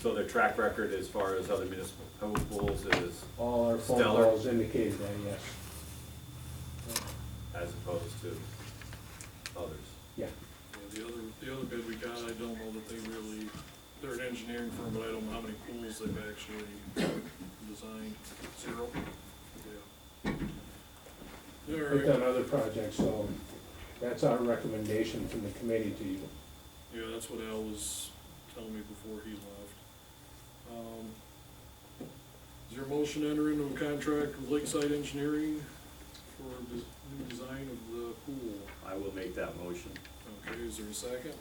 So their track record as far as other municipal pools is All our phone stellar, calls indicated that, yes. as opposed to others. Yeah. Yeah, the other bid we got, I don't know that they really, they're an engineering firm, but I don't know how many pools they've actually designed. 0? Yeah. We've done other projects, so that's our recommendation from the committee to you. Yeah, that's what Al was telling me before he left. Is there a motion to enter into a contract with Lakeside Engineering for new design of the pool? I will make that motion. Okay, is there a second?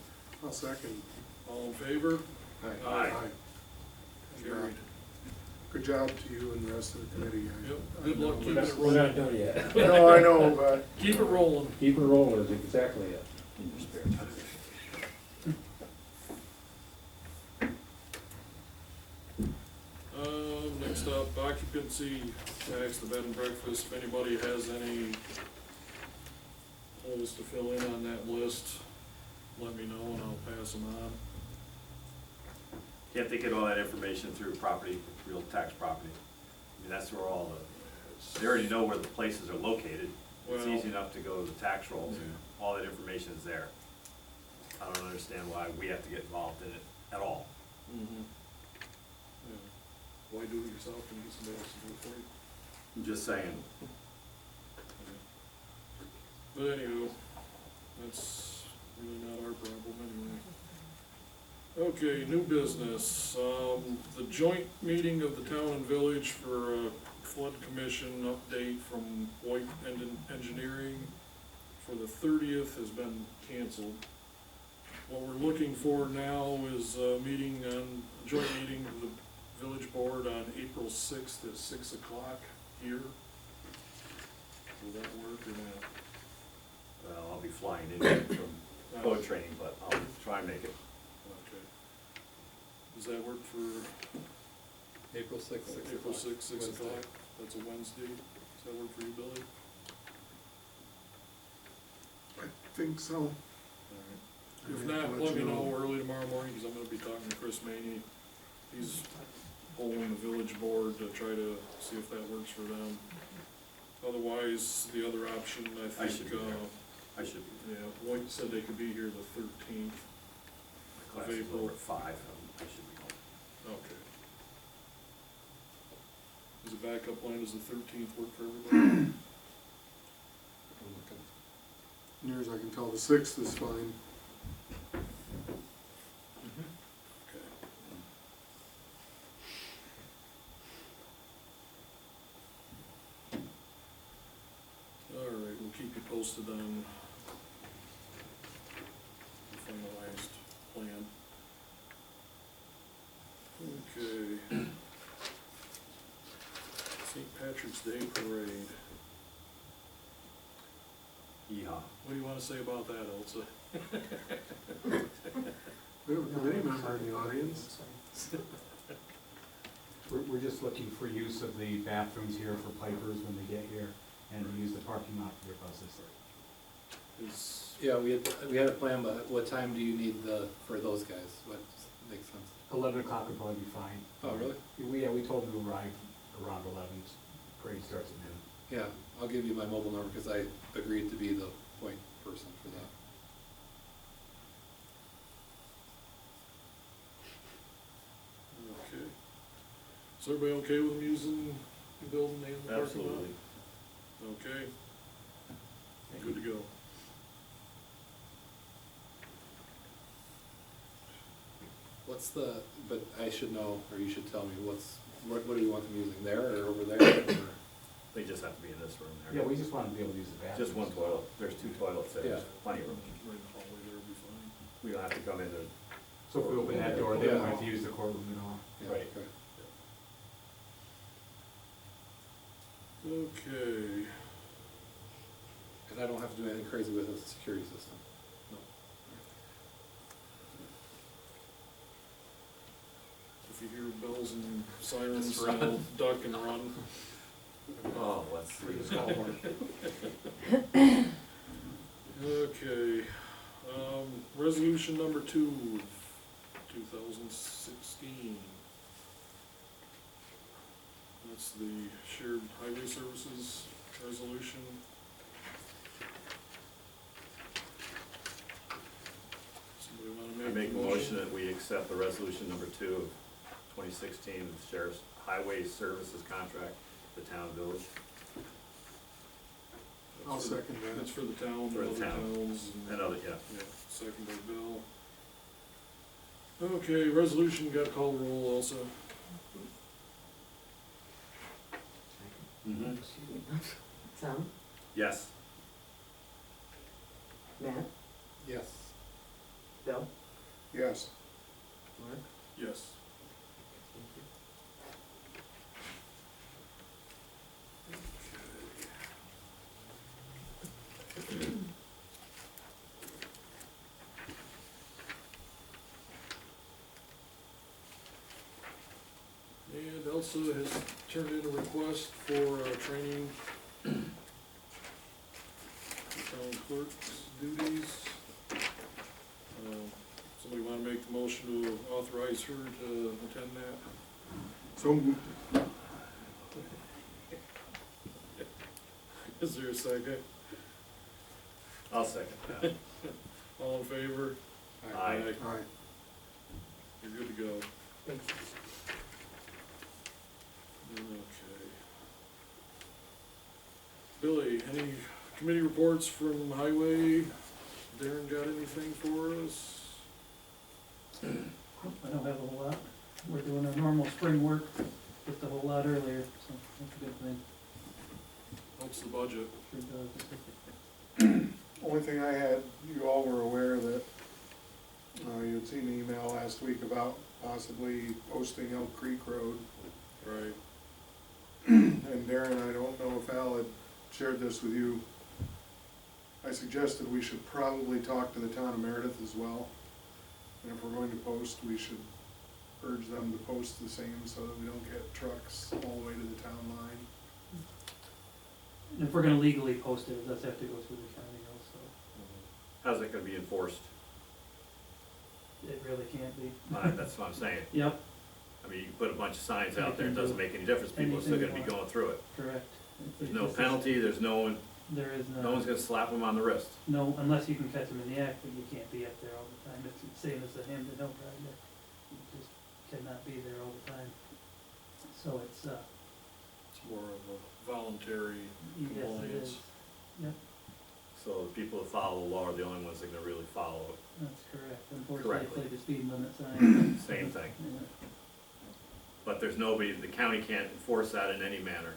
I'll second. All in favor? Aye. Carried. Good job to you and the rest of the committee. Yep, good luck keeping it We're not rolling. done yet. No, I know, but Keep it rolling. Keep it rolling is exactly it. In your spare time. Next up, occupancy tax, the bed and breakfast. If anybody has any holes to fill in on that list, let me know and I'll pass them on. Can't they get all that information through property, real tax property? I mean, that's where all the, they already know where the places are located. It's Well- easy enough to go to the tax rolls, and all that information is there. I don't understand why we have to get involved in it at all. Mm-hmm. Yeah. Why do it yourself and get somebody else to do it for you? I'm just saying. But anywho, that's really not our problem anyway. Okay, new business, the joint meeting of the town and village for a flood commission update from White Engineering for the 30th has been canceled. What we're looking for now is a meeting on, a joint meeting of the village board on April 6th at 6 o'clock here. Will that work or not? Well, I'll be flying in from code training, but I'll try and make it. Okay. Does that work for April 6th, April 6th, 6 Wednesday. o'clock? That's a Wednesday. Does that work for you, Billy? I think so. All right. If not, let me know early tomorrow morning, because I'm gonna be talking to Chris Maney. He's polling the village board to try to see if that works for them. Otherwise, the other option, I I should think, be there. I should be. yeah, White said they could be here the 13th. My class is over at 5. I should be home. Okay. Is the backup plan, does the 13th work for everybody? Near as I can tell, the 6th is fine. Okay. All right, we'll keep you posted on the finalized plan. Okay. St. Patrick's Day Parade. Yeehaw. What do you want to say about that, Elsa? We have a committee member in the audience. We're just looking for use of the bathrooms here for pipers when they get here, and to use the parking lot for their buses. Is, Yeah, we had a plan, but what time do you need for those guys? What makes sense? 11 o'clock would probably be fine. Oh, really? We told them to arrive around 11, parade starts at noon. Yeah, I'll give you my mobile number, because I agreed to be the point person for that. okay. Is everybody okay with them using the building and the parking lot? Absolutely. Okay. Good to go. What's but I should know, or you should tell me, what do you want them using, there or over there? Or? They just have to be in this room there. Yeah, we just wanted to be able to use the bathrooms. Just one toilet. There's 2 toilets there. There's Yeah. plenty of room. Right in the hallway there will be fine. We don't have to come in to, So if we open that door, they Yeah. don't have to use the courtroom at all. Yeah, Right. okay. Okay. And I don't have to do anything crazy with the security system. No. If you hear bells and sirens, Just run. duck and run. oh, let's see. Just call one. Okay, resolution number 2, 2016. It's the shared highway services resolution. Somebody wanna I make make the a motion that we accept the resolution number 2 of 2016, the Sheriff's Highway Services Contract, the town and village. I'll second That's that. for the town, For the other town. towns. And other, yeah. Yeah, second by Bill. Okay, resolution, got call roll also. Mm-hmm. Tom, Yes. Matt, Yes. Bill, Yes. Mark. Yes. And Elsa has turned in a request for training town clerk's duties. Somebody wanna make the motion to authorize her to attend that? So moved. Is there a second? I'll second that. All in favor? Aye. Aye. You're good to go. Thanks. Okay. Billy, any committee reports from highway? Darren got anything for us? I don't have a whole lot. We're doing our normal spring work, just a whole lot earlier, so that's a good thing. What's the budget? Sure does. Only thing I had, you all were aware that, you had seen the email last week about possibly posting Elk Creek Road. Right. And Darren, I don't know if Al had shared this with you. I suggested we should probably talk to the town of Meredith as well. And if we're going to post, we should urge them to post the same so that we don't get trucks all the way to the town line. And if we're gonna legally post it, it does have to go through the county also. How's that gonna be enforced? It really can't be. That's what I'm saying. Yep, I mean, you can put a bunch of signs out there, it doesn't make any difference, people are still gonna be going through it. correct. There's no penalty, there's no one, There is no one's gonna slap them on the wrist. no, unless you can catch them in the act, but you can't be up there all the time. It's the same as the Hampton Hill project. You just cannot be there all the time. So it's, It's more of a voluntary yes, it compliance. is. Yep, So the people that follow the law are the only ones that are gonna really follow it. that's correct. Unfortunately, it's Correctly. like the speed limit sign. Same thing. Yeah. But there's nobody, the county can't enforce that in any manner.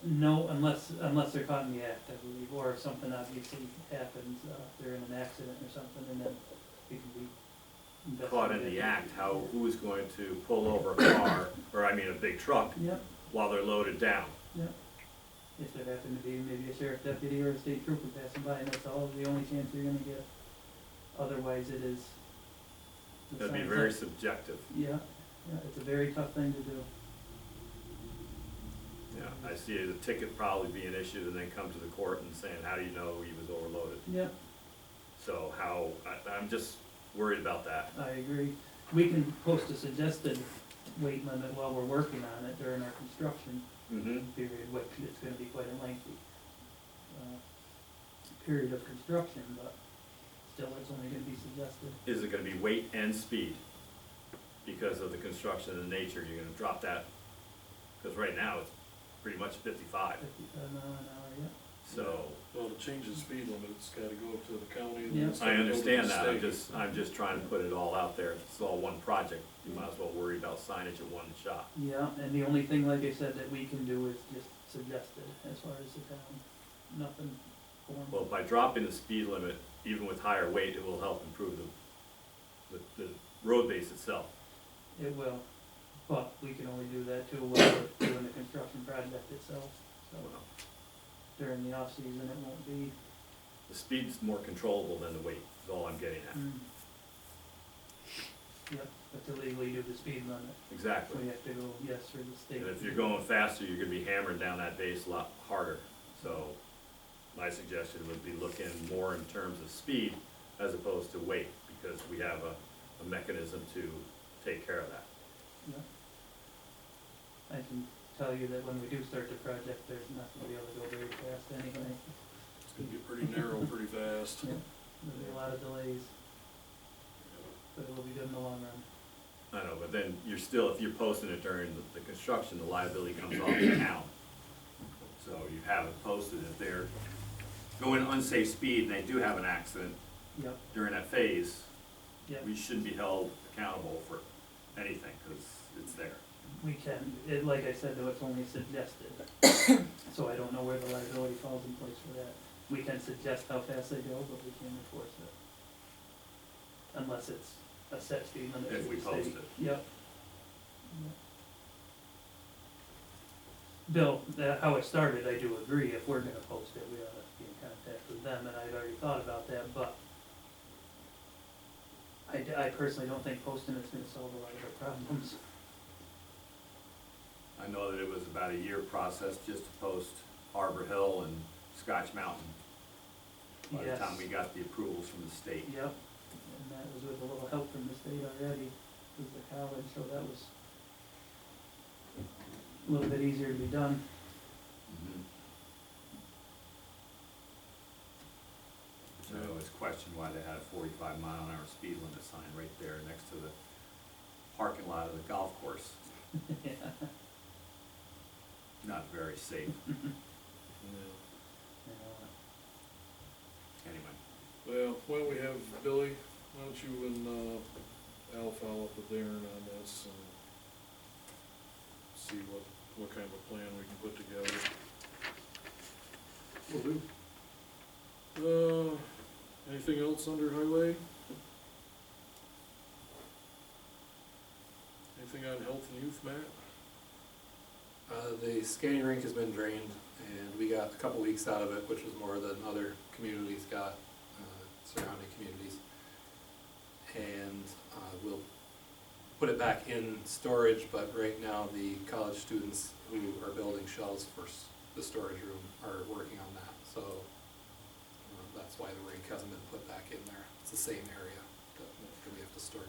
No, unless they're caught in the act, I believe, or if something obviously happens, they're in an accident or something, and then it can be investigated. Caught in the act, who is going to pull over a car, or I mean a big truck, Yep, while they're loaded down? yep. If there happened to be maybe a sheriff deputy or a state trooper passing by, and that's all, the only chance you're gonna get. Otherwise, it is. the That'd be signs very up. subjective. Yeah, yeah, it's a very tough thing to do. Yeah, I see the ticket probably being issued and then come to the court and saying, how do you know he was overloaded? Yep, So I'm just worried about that. I agree. We can post a suggested weight limit while we're working on it during our construction Mm-hmm. period, which it's gonna be quite a lengthy period of construction, but still, it's only gonna be suggested. Is it gonna be weight and speed? Because of the construction and the nature, you're gonna drop that, because right now it's pretty much 55, 55 mile an hour, yeah. so. Well, to change the speed limit, it's gotta go up to the county and Yeah. then it's I gotta go to the understand that, state. I'm just trying to put it all out there, it's all one project, you might as well worry about signage at one shot. Yeah, and the only thing, like I said, that we can do is just suggest it as far as the town, nothing formal. Well, by dropping the speed limit, even with higher weight, it will help improve the road base itself. It will, but we can only do that too while we're doing the construction project itself, so Well, during the off-season, it won't be. the speed's more controllable than the weight, is all I'm getting at. Yep, but to legally do the speed limit, Exactly. we have to go, yes, through the state. And if you're going faster, you're gonna be hammering down that base a lot harder. So my suggestion would be looking more in terms of speed as opposed to weight, because we have a mechanism to take care of that. Yeah. I can tell you that when we do start the project, there's not gonna be able to go very fast anyway. It's gonna get pretty narrow pretty fast. Yeah, there'll be a lot of delays, but it will be good in the long run. I know, but then you're still, if you're posting it during the construction, the liability comes off the town. So you have it posted, if they're going unsafe speed and they do have an accident Yep, during that phase, yep, we shouldn't be held accountable for anything, cause it's there. we can, like I said, though, it's only suggested, so I don't know where the liability falls in place for that. We can suggest how fast they go, but we can't enforce it. Unless it's a set speed limit. If for we the post state. it. Yep. Bill, how it started, I do agree, if we're gonna post it, we ought to be in contact with them, and I'd already thought about that, but I personally don't think posting it's gonna solve a lot of the problems. I know that it was about a year process just to post Harbor Hill and Scotch Mountain. By the Yes. time we got the approvals from the state. Yep, and that was with a little help from the state already, with the college, so that was a little bit easier to be done. Mhm. So I always questioned why they had a 45-mile-an-hour speed limit sign right there next to the parking lot of the golf course. Yeah. Not very safe, Yeah. You know, anyway. Well, why don't we have Billy, why don't you and Al follow up with Darren on this and see what kind of a plan we can put together. Will do. Anything else under highway? Anything on health and youth, Matt? The skating rink has been drained, and we got a couple weeks out of it, which was more than other communities got, surrounding communities. And we'll put it back in storage, but right now the college students who are building shelves for the storage room are working on that, so that's why the rink hasn't been put back in there. It's the same area that we have to store.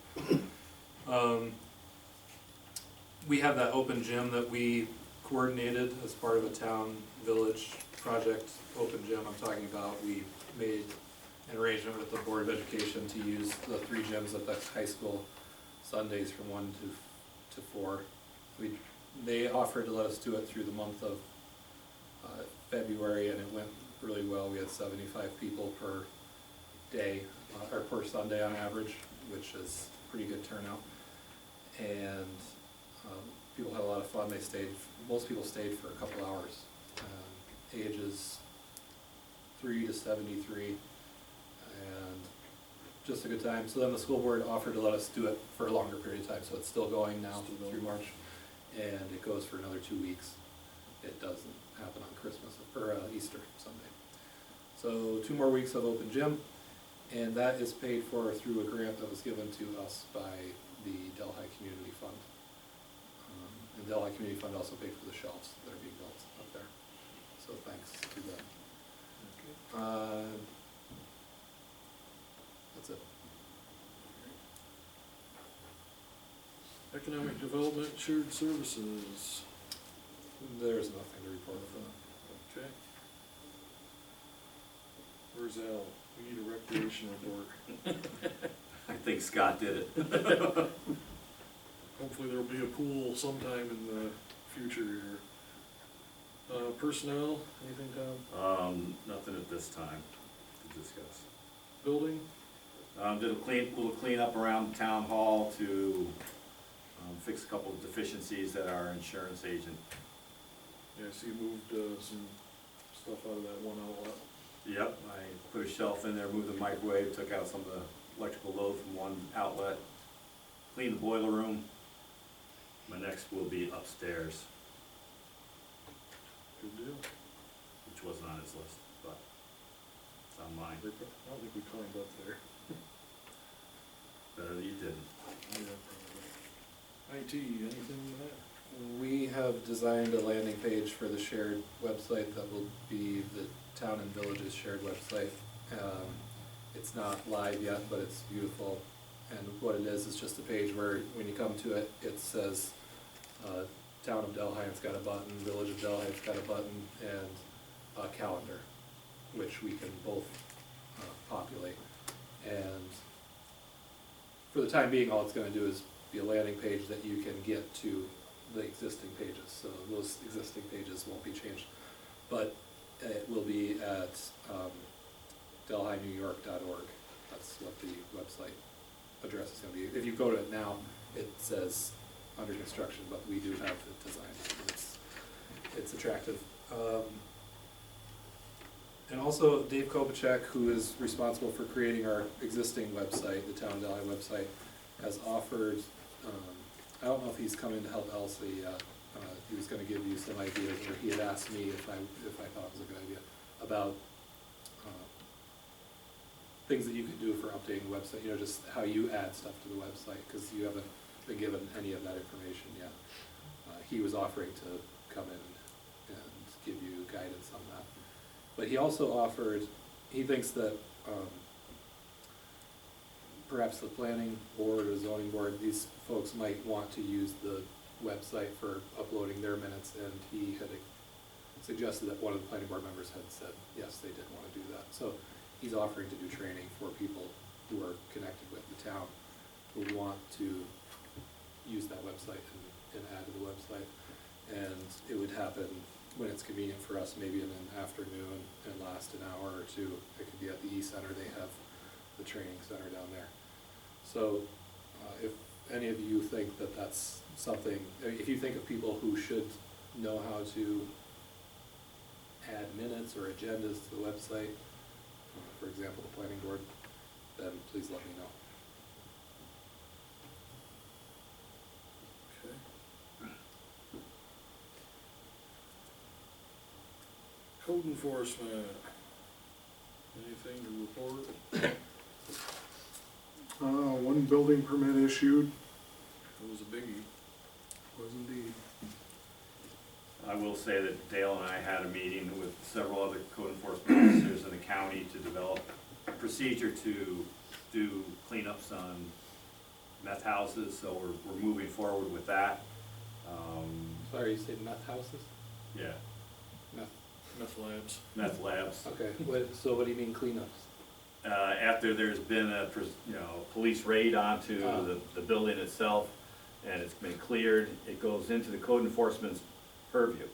We have that open gym that we coordinated as part of a town village project, open gym I'm talking about. We made an arrangement with the Board of Education to use the 3 gyms at the high school Sundays from 1 to 4. They offered to let us do it through the month of February, and it went really well. We had 75 people per day, or per Sunday on average, which is pretty good turnout. And people had a lot of fun. Most people stayed for a couple hours, ages 3 to 73, and just a good time. So then the school board offered to let us do it for a longer period of time, so it's still going now through March, and it goes for another 2 weeks. It doesn't happen on Christmas, or Easter Sunday. So 2 more weeks of open gym, and that is paid for through a grant that was given to us by the Delhi Community Fund. And Delhi Community Fund also paid for the shelves that are being built up there. So thanks to them. That's it. Economic Development Shared Services. There's nothing to report for that. Okay. Where's Al? We need a recreation report. I think Scott did it. Hopefully there'll be a pool sometime in the future here. Personnel, anything, Tom? Nothing at this time to discuss. Building? Did a little clean up around the town hall to fix a couple of deficiencies that our insurance agent. Yeah, I see you moved some stuff out of that one outlet. Yep, I put a shelf in there, moved the microwave, took out some of the electrical load from one outlet, cleaned the boiler room. My next will be upstairs, Good deal. which wasn't on his list, but it's on mine. I don't think we climbed up there. Better that you didn't. Yeah, probably. IT, anything in that? We have designed a landing page for the shared website that will be the town and village's shared website. It's not live yet, but it's beautiful. And what it is just a page where when you come to it, it says Town of Delhine's got a button, Village of Delhine's got a button, and a calendar, which we can both populate. And for the time being, all it's gonna do is be a landing page that you can get to the existing pages, so those existing pages won't be changed. But it will be at delhinenewyork.org. That's what the website address is gonna be. If you go to it now, it says under construction, but we do have it designed. It's attractive. And also Dave Kopacek, who is responsible for creating our existing website, the Town Delhi website, has offered, I don't know if he's coming to help Elsie yet. He was gonna give you some ideas, or he had asked me if I thought it was a good idea, about things that you could do for updating the website, you know, just how you add stuff to the website, because you haven't been given any of that information yet. He was offering to come in and give you guidance on that. But he also offered, he thinks that perhaps the planning board or zoning board, these folks might want to use the website for uploading their minutes, and he had suggested that one of the planning board members had said, yes, they did want to do that. So he's offering to do training for people who are connected with the town, who want to use that website and add to the website. And it would happen when it's convenient for us, maybe in an afternoon, and last an hour or two. It could be at the E-Center, they have the training center down there. So if any of you think that that's something, if you think of people who should know how to add minutes or agendas to the website, for example, the planning board, then please let me know. Okay. Code enforcement, anything to report? One building permit issued, It was a biggie. was indeed. I will say that Dale and I had a meeting with several other code enforcement officers in the county to develop a procedure to do cleanups on meth houses, so we're moving forward with that. Sorry, you said meth houses? Yeah, Meth labs. meth labs. Okay, so what do you mean cleanups? After there's been a, police raid onto the building itself, and it's been cleared, it goes into the code enforcement's purview.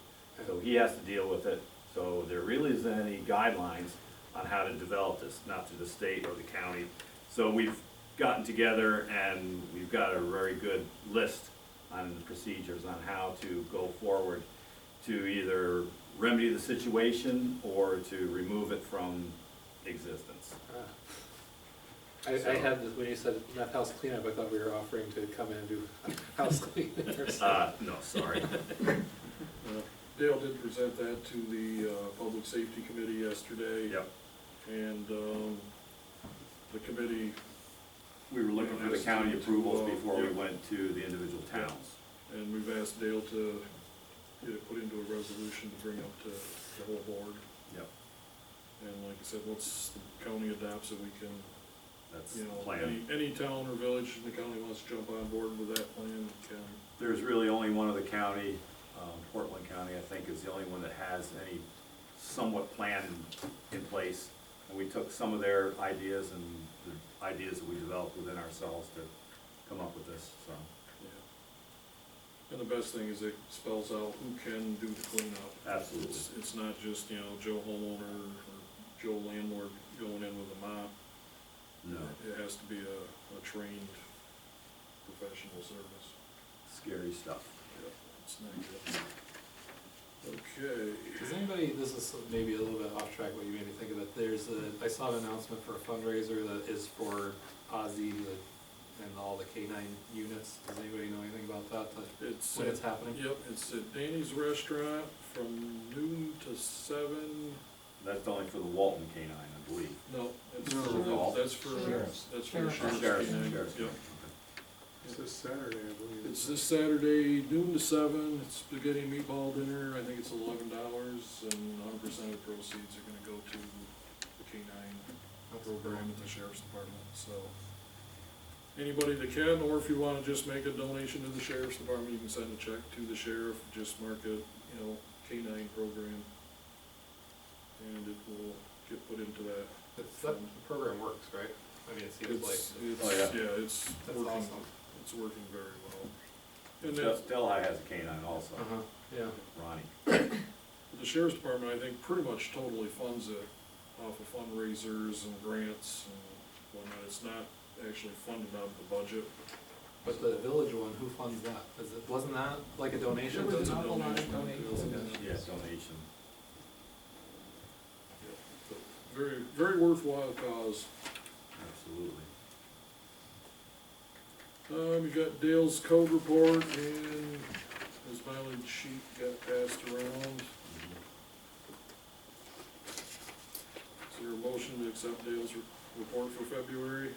So he has to deal with it. So there really isn't any guidelines on how to develop this, not to the state or the county. So we've gotten together and we've got a very good list on the procedures on how to go forward to either remedy the situation or to remove it from existence. I had this, when you said meth house cleanup, I thought we were offering to come in and do house cleaning or something. No, sorry. Dale did present that to the Public Safety Committee yesterday. Yep. And the committee, We were looking for the county approvals before we went to the individual towns. and we've asked Dale to get it put into a resolution to bring up to the whole board. Yep. And like I said, once the county adopts it, we can, That's you the know, plan. any town or village in the county wants to jump on board with that plan, can. There's really only one of the county, Portland County, I think, is the only one that has any somewhat plan in place. And we took some of their ideas and the ideas that we developed within ourselves to come up with this, so. And the best thing is it spells out who can do the cleanup. Absolutely. It's not just, you know, Joe homeowner or Joe landlord going in with a mop. No, It has to be a trained professional service. scary stuff. It's not good. Okay. Does anybody, this is maybe a little bit off track, what you made me think of it, I saw an announcement for a fundraiser that is for Ozzy and all the K-9 units. Does anybody know anything about that, It's when it's happening? Yep, it's at Danny's Restaurant from noon to 7. That's only for the Walton K-9, I believe. No, it's No. for, that's for, Sheriff's. that's for the Sheriff's. sheriff's K-9. Yep. It's this Saturday, I believe. It's this Saturday, noon to 7. It's spaghetti and meatball dinner. I think it's $11, and 100% of the proceeds are gonna go to the K-9 program at the sheriff's department, so. anybody that can, or if you wanna just make a donation to the sheriff's department, you can send a check to the sheriff, just mark it, K-9 program. And it will get put into that. The program works, right? I mean, it seems like, It's, Oh, yeah. it's that's working, awesome. it's working very well. And then, Delhi has a canine also, Uh-huh, yeah. Ronnie. the sheriff's department, I think, pretty much totally funds it off of fundraisers and grants and whatnot. It's not actually funded out of the budget. But the village one, who funds that? Wasn't that like a donation? It was a Not lot of donation. donations. Yeah, donation. But very, very worthwhile cause. Absolutely. We got Dale's code report and his mileage sheet got passed around. Is there a motion to accept Dale's report for February?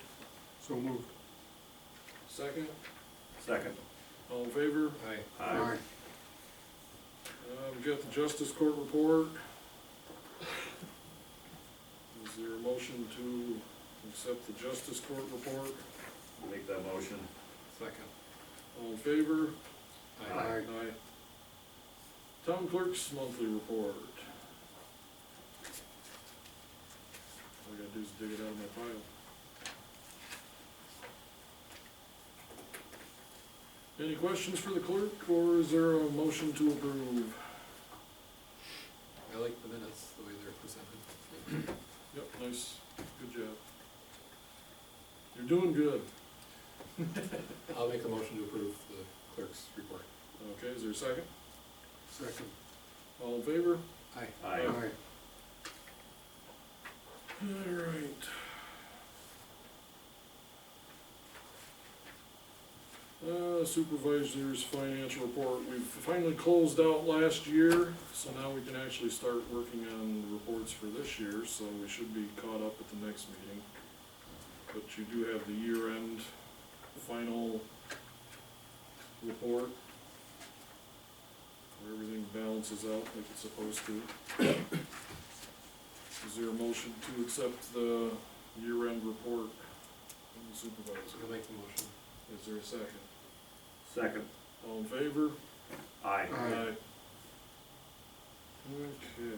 So moved. Second, Second. all in favor? Aye. Aye. We've got the justice court report. Is there a motion to accept the justice court report? Make that motion. Second. All in favor? Aye. Aye. Town clerk's monthly report. All I gotta do is dig it out of my pile. Any questions for the clerk, or is there a motion to approve? I like the minutes, the way they're presented. Yep, nice, good job. You're doing good. I'll make the motion to approve the clerk's report. Okay, is there a second? Second. All in favor? Aye. Aye. All right. Supervisor's financial report. We've finally closed out last year, so now we can actually start working on the reports for this year, so we should be caught up at the next meeting. But you do have the year-end final report, where everything balances out like it's supposed to. Is there a motion to accept the year-end report from the supervisor? I'll make the motion. Is there a second? Second. All in favor? Aye. Aye. Okay.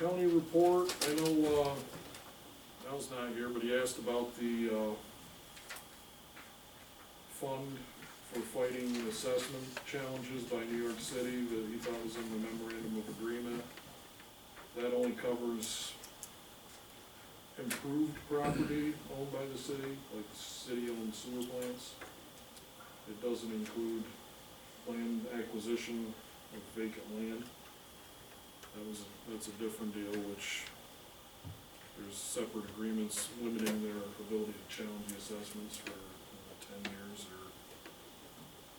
County report, I know, Al's not here, but he asked about the, fund for fighting assessment challenges by New York City that he thought was in the memorandum of agreement. That only covers improved property owned by the city, like city-owned sewer plants. It doesn't include land acquisition of vacant land. That's a different deal, which there's separate agreements limiting their ability to challenge the assessments for 10 years or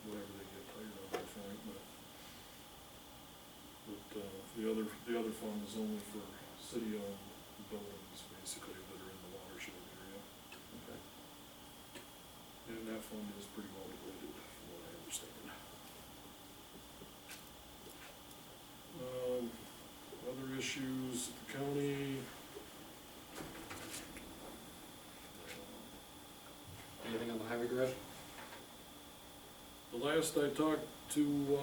whatever they get tired of, I think, but the other fund is only for city-owned buildings, basically, that are in the watershed area. Okay. And that fund is pretty well depleted, from what I understand. Other issues at the county. Anything on the highway garage? The last I talked to,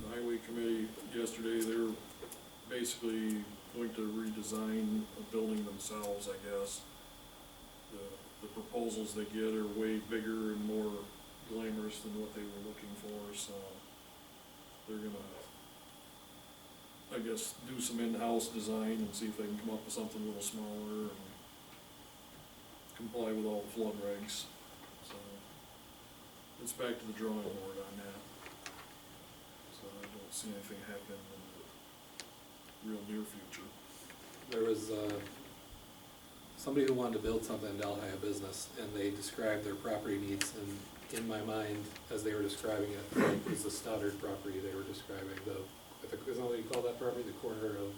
the highway committee yesterday, they're basically going to redesign a building themselves, I guess. The proposals they get are way bigger and more glamorous than what they were looking for, so they're gonna, I guess, do some in-house design and see if they can come up with something a little smaller and comply with all the flood regs, so it's back to the drawing board on that. So I don't see anything happening in the real near future. There was, somebody who wanted to build something in Delhi, a business, and they described their property needs, and in my mind, as they were describing it, it was the Stoddard property they were describing, isn't that what you call that property, the corner of,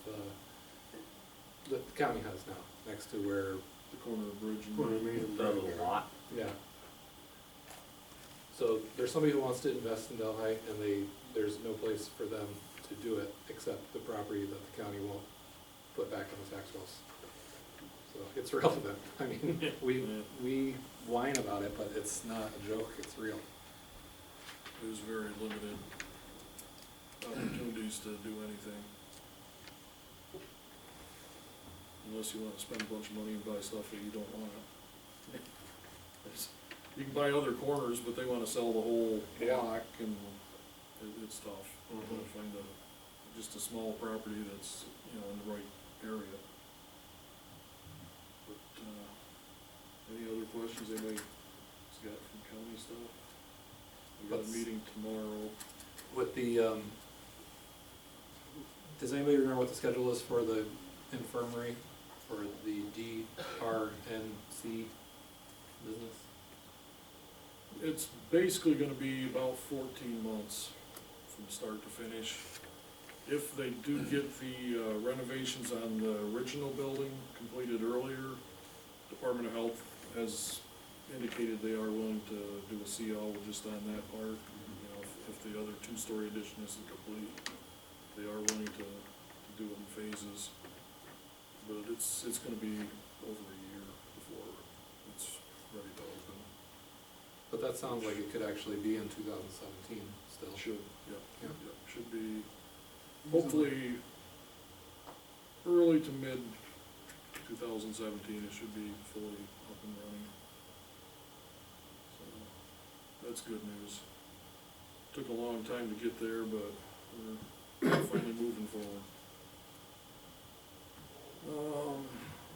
the county has now, next to where, The corner of Bridge and. Corner of Main and The little lot. yeah. So there's somebody who wants to invest in Delhi, and there's no place for them to do it except the property that the county won't put back on the tax rolls. So so it's relevant. I mean, we whine about it, but it's not a joke, it's real. There's very limited opportunities to do anything. Unless you wanna spend a bunch of money and buy stuff that you don't want. You can buy other corners, but they wanna sell the whole block, and it's tough. You gotta find just a small property that's, in the right area. But, any other questions anybody has got from county stuff? We got a meeting tomorrow. With the, does anybody remember what the schedule is for the infirmary, for the DRNC business? It's basically gonna be about 14 months from start to finish. If they do get the renovations on the original building completed earlier, Department of Health has indicated they are willing to do a CO just on that part. If the other two-story addition isn't complete, they are willing to do it in phases. But it's gonna be over a year before it's ready to open. But that sounds like it could actually be in 2017 still. Should, yep, Yeah. yep, should be hopefully early to mid 2017, it should be fully up and running. So, that's good news. Took a long time to get there, but we're finally moving forward.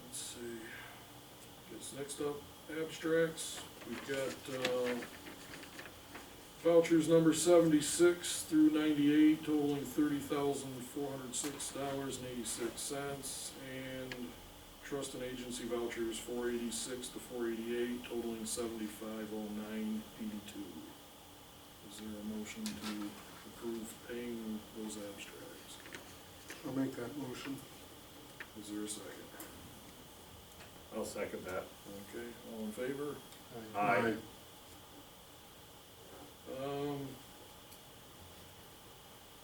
Let's see, guess next up, abstracts. We've got, vouchers number 76 through 98 totaling $30,406.86, and trust and agency vouchers 486 to 488 totaling $7509.82. Is there a motion to approve paying those abstracts? I'll make that motion. Is there a second? I'll second that. Okay, all in favor? Aye.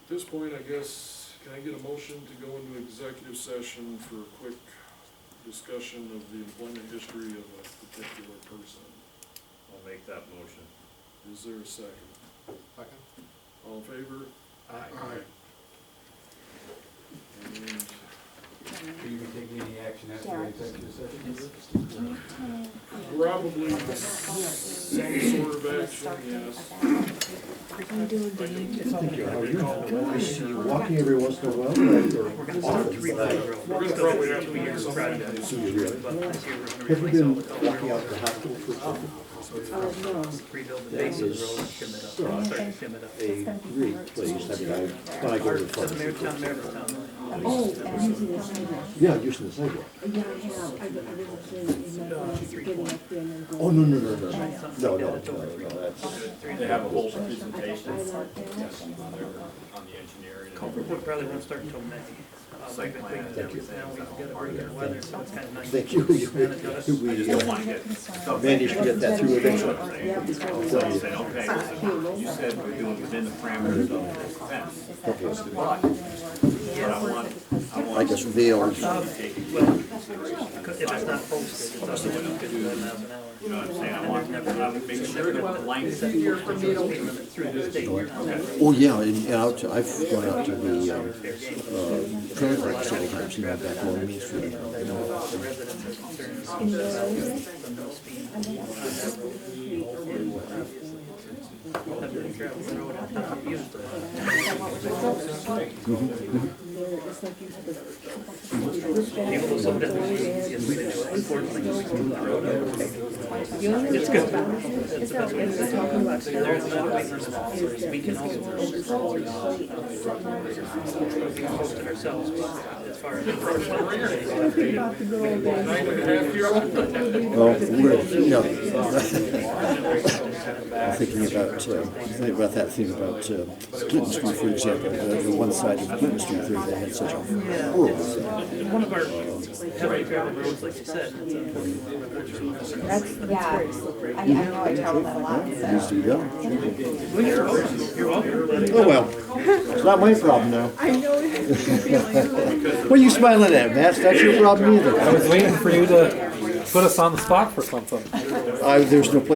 At this point, I guess, can I get a motion to go into executive session for a quick discussion of the employment history of a particular person? I'll make that motion. Is there a second? Second? All in favor? Aye. And Are you gonna take any action after the executive session? probably some sort of action, yes. I'm doing good. How are you? I see you walking every once in a while, right? Or We're gonna probably have to do something. have you been walking out to the hospital for something? Rebuild the That base of the is road and shim it up. such Shim it up. a great place. I mean, when I go to the Doesn't matter, farm. town matters, town. Yeah, using the sidewalk. Yeah, I have. I was getting up there and then going. Oh, no, no, no, no, no, no, that's. They have a whole presentation I like that. on the engineering. Culvert work probably won't start until May. Site plan and everything, Now we've so got part of pretty good it. weather, so it's kind of nice. Thank you. I just don't wanna get stuff. Managed to get that through eventually. So you say, okay, listen, you said we're doing within the parameters of this fence. But I want I guess veiled. to take into Well, consideration. if it's not posted, it doesn't go 55 miles an hour. You know what I'm saying? I want to make sure that the length. Speed limit through the state. Oh, yeah, and I've gone out to the, trailer park several times, you know, back along Main Street. The residents are concerned about the no speed on that road. I've been traveling the road, I've used it. People will slow down, unfortunately, it's good. It's the best way to talk about it. There's not a weakness. We can also post it ourselves, but as far as. Well, we're, you know, I'm thinking about that thing about Clinton Street, for example, the one side of Clinton Street there, they had such a horrible thing. One of our heavy travel roads, like you said, That's, yeah, I know I travel that a lot, so. Used to go. you're welcome. Oh, well, it's not my problem now. I know it has to be like. What are you smiling at, Matt? It's not your problem either. I was waiting for you to put us on the spot for something. There's no place